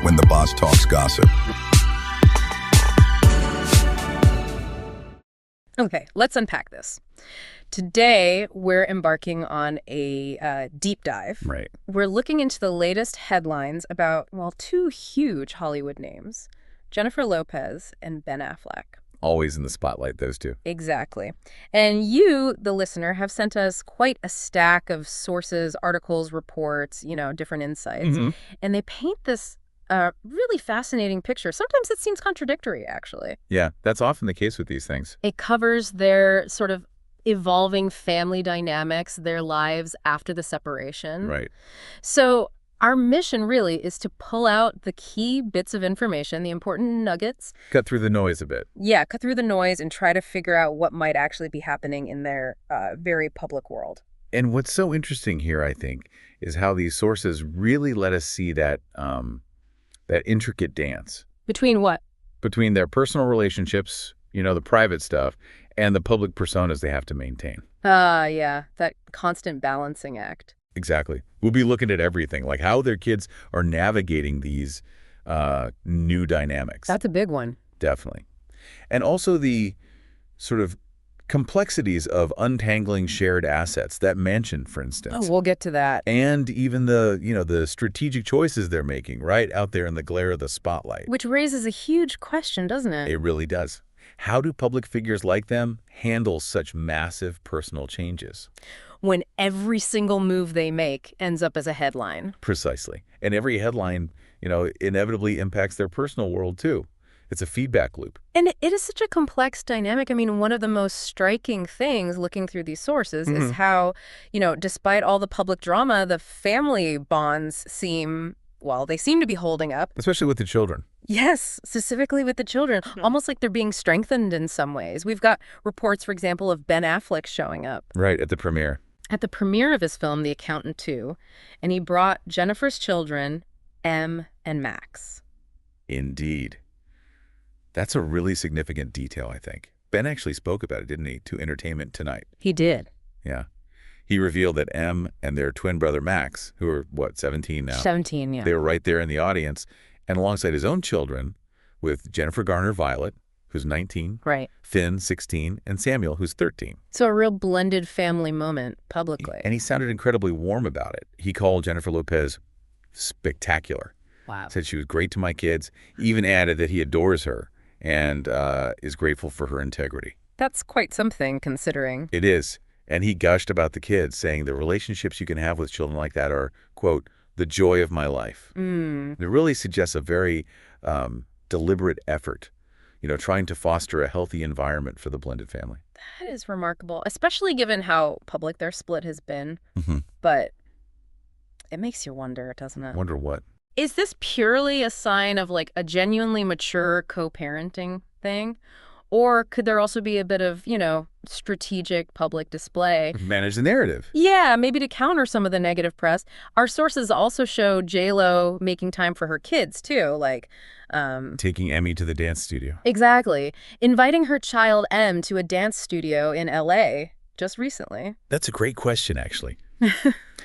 when the boss talks gossip. Okay, let's unpack this. Today, we're embarking on a deep dive. Right. We're looking into the latest headlines about, well, two huge Hollywood names, Jennifer Lopez and Ben Affleck. Always in the spotlight, those two. Exactly. And you, the listener, have sent us quite a stack of sources, articles, reports, different insights. And they paint this really fascinating picture. Sometimes it seems contradictory, actually. Yeah, that's often the case with these things. It covers their sort of evolving family dynamics, their lives after the separation. Right. So our mission really is to pull out the key bits of information, the important nuggets. Cut through the noise a bit. Yeah, cut through the noise and try to figure out what might actually be happening in their very public world. And what's so interesting here, I think, is how these sources really let us see that that intricate dance. Between what? Between their personal relationships, the private stuff, and the public personas they have to maintain. Yeah, that constant balancing act. Exactly. We'll be looking at everything, like how their kids are navigating these new dynamics. That's a big one. Definitely. And also the sort of complexities of untangling shared assets, that mansion, for instance. Oh, we'll get to that. And even the strategic choices they're making right out there in the glare of the spotlight. Which raises a huge question, doesn't it? It really does. How do public figures like them handle such massive personal changes? When every single move they make ends up as a headline. Precisely. And every headline, inevitably impacts their personal world, too. It's a feedback loop. And it is such a complex dynamic. I mean, one of the most striking things looking through these sources is how, despite all the public drama, the family bonds seem to be holding up. Especially with the children. Yes, specifically with the children, almost like they're being strengthened in some ways. We've got reports, for example, of Ben Affleck showing up. Right, at the premiere. At the premiere of his film, The Accountant 2, and he brought Jennifer's children, Em and Max. Indeed. That's a really significant detail, I think. Ben actually spoke about it, didn't he, to Entertainment Tonight? He did. Yeah. He revealed that Em and their twin brother Max, who are, 17 now? 17, yeah. They were right there in the audience, and alongside his own children, with Jennifer Garner Violet, who's 19, right, Finn, 16, and Samuel, who's 13. So a real blended family moment publicly. And he sounded incredibly warm about it. He called Jennifer Lopez spectacular. Wow. Said she was great to my kids, even added that he adores her and is grateful for her integrity. That's quite something, considering. It is. And he gushed about the kids, saying the relationships you can have with children like that are, quote, the joy of my life. It really suggests a very deliberate effort, trying to foster a healthy environment for the blended family. That is remarkable, especially given how public their split has been. But it makes you wonder, doesn't it? Wonder what? Is this purely a sign of like a genuinely mature co-parenting thing? Or could there also be a bit of, strategic public display? Manage the narrative. Yeah, maybe to counter some of the negative press. Our sources also show J-Lo making time for her kids, too, like... taking Emmy to the dance studio. Exactly. Inviting her child, Em, to a dance studio in L.A. just recently. That's a great question, actually.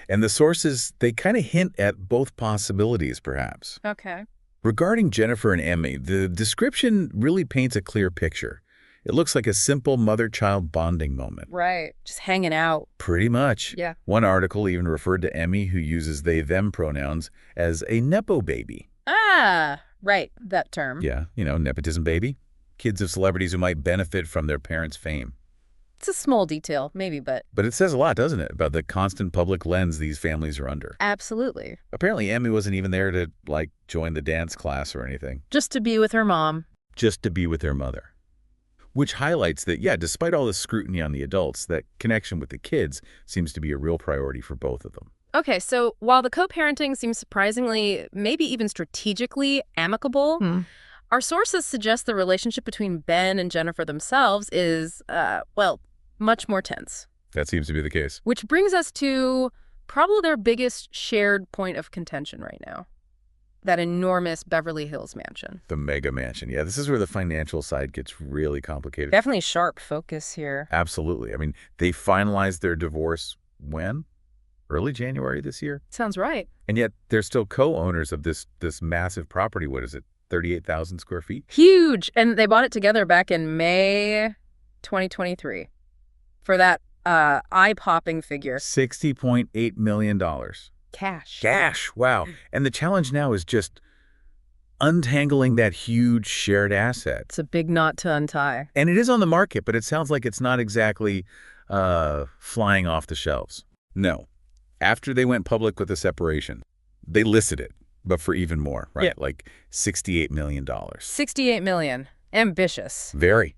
And the sources, they kind of hint at both possibilities, perhaps. Okay. Regarding Jennifer and Emmy, the description really paints a clear picture. It looks like a simple mother-child bonding moment. Right. Just hanging out. Pretty much. Yeah. One article even referred to Emmy, who uses they-them pronouns, as a nepo baby. Ah, right. That term. Yeah, nepotism baby. Kids of celebrities who might benefit from their parents' fame. It's a small detail, maybe, but... But it says a lot, doesn't it, about the constant public lens these families are under. Absolutely. Apparently, Emmy wasn't even there to, join the dance class or anything. Just to be with her mom. Just to be with their mother. Which highlights that, despite all the scrutiny on the adults, that connection with the kids seems to be a real priority for both of them. Okay, so while the co-parenting seems surprisingly, maybe even strategically amicable, our sources suggest the relationship between Ben and Jennifer themselves is, much more tense. That seems to be the case. Which brings us to probably their biggest shared point of contention right now. That enormous Beverly Hills mansion. The mega mansion. Yeah, this is where the financial side gets really complicated. Definitely sharp focus here. Absolutely. I mean, they finalized their divorce when? early January this year. Sounds right. And yet they're still co-owners of this massive property. What is it, 38,000 square feet? Huge. And they bought it together back in May 2023 for that eye-popping figure. $60.8 million. Cash. Cash, wow. And the challenge now is just untangling that huge shared asset. It's a big knot to untie. And it is on the market, but it sounds like it's not exactly flying off the shelves. No. After they went public with the separation, they listed it, but for even more, right? Yeah. Like $68 million. $68 million. Ambitious. Very.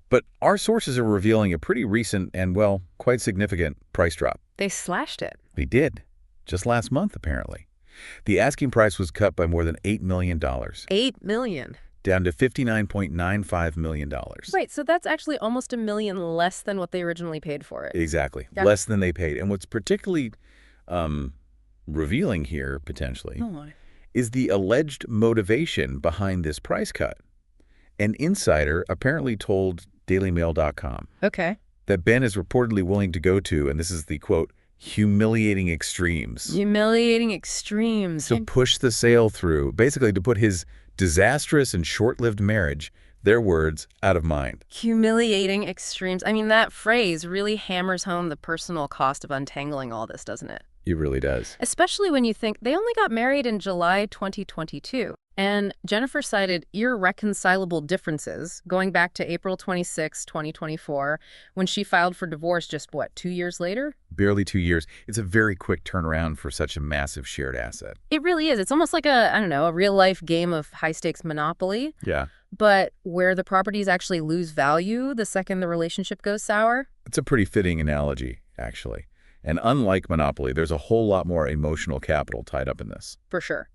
But our sources are revealing a pretty recent and, well, quite significant price drop. They slashed it. They did. Just last month, apparently. The asking price was cut by more than $8 million. $8 million. Down to $59.95 million. Right, so that's actually almost $1 million less than what they originally paid for it. Exactly. Yeah. Less than they paid. And what's particularly revealing here, potentially, is the alleged motivation behind this price cut. An insider apparently told DailyMail.com that Ben is reportedly willing to go to, and this is the quote, humiliating extremes. Humiliating extremes. To push the sale through, basically to put his disastrous and short-lived marriage, their words, out of mind. Humiliating extremes. I mean, that phrase really hammers home the personal cost of untangling all this, doesn't it? It really does. Especially when you think they only got married in July 2022. And Jennifer cited irreconcilable differences going back to April 26, 2024, when she filed for divorce just, 2 years later? Barely 2 years. It's a very quick turnaround for such a massive shared asset. It really is. It's almost like a real-life game of high-stakes Monopoly. Yeah. But where the properties actually lose value the second the relationship goes sour. It's a pretty fitting analogy, actually. And unlike Monopoly, there's a whole lot more emotional capital tied up in this. For sure.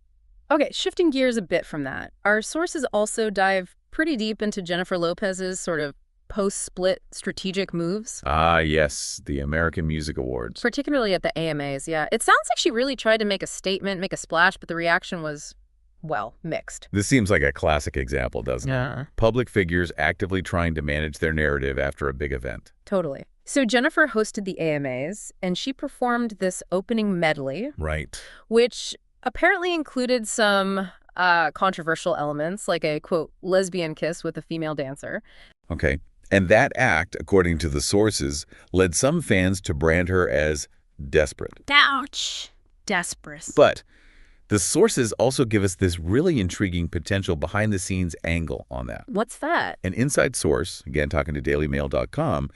Okay, shifting gears a bit from that, our sources also dive pretty deep into Jennifer Lopez's sort of post-split strategic moves. Ah, yes, the American Music Awards. Particularly at the AMAs, yeah. It sounds like she really tried to make a statement, make a splash, but the reaction was, well, mixed. This seems like a classic example, doesn't it? Yeah. Public figures actively trying to manage their narrative after a big event. Totally. So Jennifer hosted the AMAs, and she performed this opening medley. Right. Which apparently included some controversial elements, like a, quote, lesbian kiss with a female dancer. Okay. And that act, according to the sources, led some fans to brand her as desperate. Ouch. Desperate. But the sources also give us this really intriguing potential behind-the-scenes angle on that. What's that? An inside source, again talking to DailyMail.com,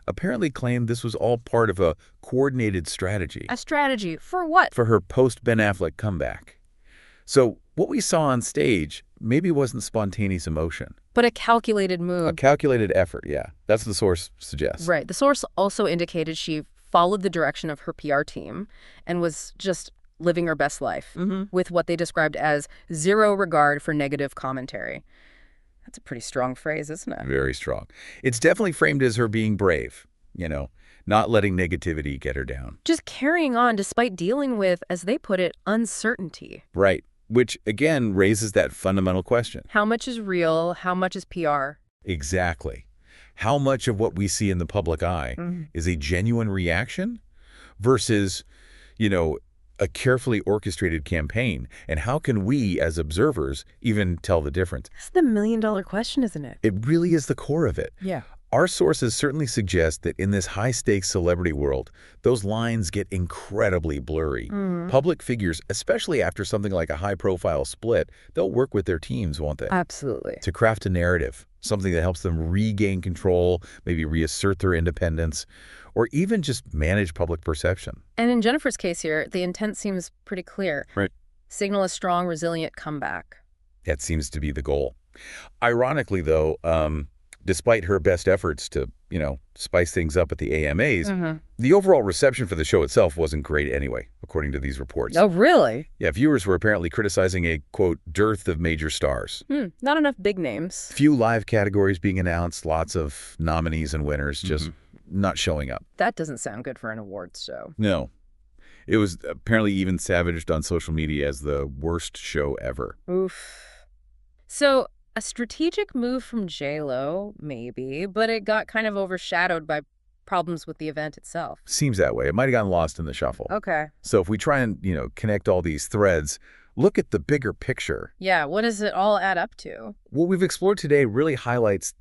apparently claimed this was all part of a coordinated strategy. A strategy for what? For her post-Ben Affleck comeback. So what we saw on stage maybe wasn't spontaneous emotion. But a calculated move. A calculated effort, yeah. That's what the source suggests. Right. The source also indicated she followed the direction of her PR team and was just living her best life with what they described as zero regard for negative commentary. That's a pretty strong phrase, isn't it? Very strong. It's definitely framed as her being brave, not letting negativity get her down. Just carrying on despite dealing with, as they put it, uncertainty. Right. Which, again, raises that fundamental question. How much is real? How much is PR? Exactly. How much of what we see in the public eye is a genuine reaction versus, a carefully orchestrated campaign? And how can we, as observers, even tell the difference? That's the million-dollar question, isn't it? It really is the core of it. Yeah. Our sources certainly suggest that in this high-stakes celebrity world, those lines get incredibly blurry. Public figures, especially after something like a high-profile split, they'll work with their teams, won't they? Absolutely. To craft a narrative, something that helps them regain control, maybe reassert their independence, or even just manage public perception. And in Jennifer's case here, the intent seems pretty clear. Right. Signal a strong, resilient comeback. That seems to be the goal. Ironically, though, despite her best efforts to, spice things up at the AMAs, the overall reception for the show itself wasn't great anyway, according to these reports. Oh, really? Yeah, viewers were apparently criticizing a, quote, dearth of major stars. Not enough big names. Few live categories being announced, lots of nominees and winners just not showing up. That doesn't sound good for an awards show. No. It was apparently even savaged on social media as the worst show ever. Oof. So, a strategic move from J.Lo, maybe, but it got kind of overshadowed by problems with the event itself. Seems that way. It might have gotten lost in the shuffle. Okay. So if we try and, connect all these threads, look at the bigger picture. Yeah, what does it all add up to? What we've explored today really highlights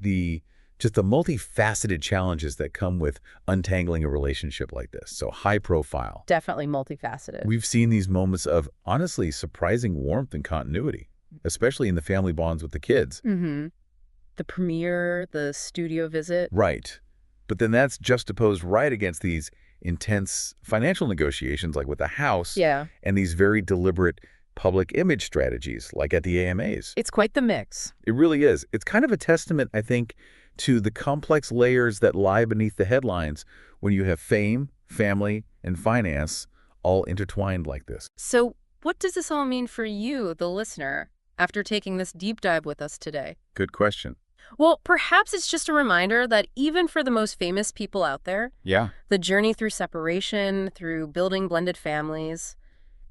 just the multifaceted challenges that come with untangling a relationship like this. So high profile. Definitely multifaceted. We've seen these moments of, honestly, surprising warmth and continuity, especially in the family bonds with the kids. Mm-hmm. The premiere, the studio visit. Right. But then that's juxtaposed right against these intense financial negotiations, like with the house, and these very deliberate public image strategies, like at the AMAs. It's quite the mix. It really is. It's kind of a testament, I think, to the complex layers that lie beneath the headlines when you have fame, family, and finance all intertwined like this. So what does this all mean for you, the listener, after taking this deep dive with us today? Good question. Well, perhaps it's just a reminder that even for the most famous people out there, the journey through separation, through building blended families,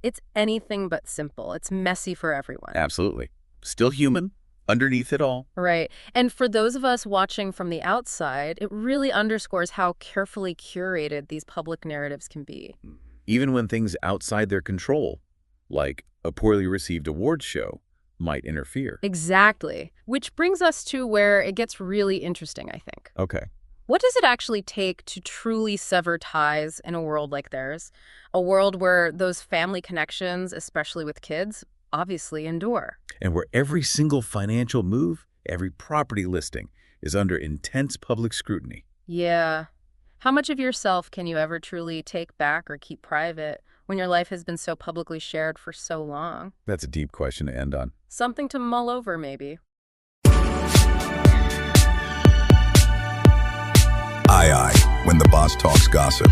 it's anything but simple. It's messy for everyone. Absolutely. Still human underneath it all. Right. And for those of us watching from the outside, it really underscores how carefully curated these public narratives can be. Even when things outside their control, like a poorly received awards show, might interfere. Exactly. Which brings us to where it gets really interesting, I think. Okay. What does it actually take to truly sever ties in a world like theirs? A world where those family connections, especially with kids, obviously endure. And where every single financial move, every property listing, is under intense public scrutiny. Yeah. How much of yourself can you ever truly take back or keep private when your life has been so publicly shared for so long? That's a deep question to end on. Something to mull over, maybe. AIAI, when the boss talks gossip.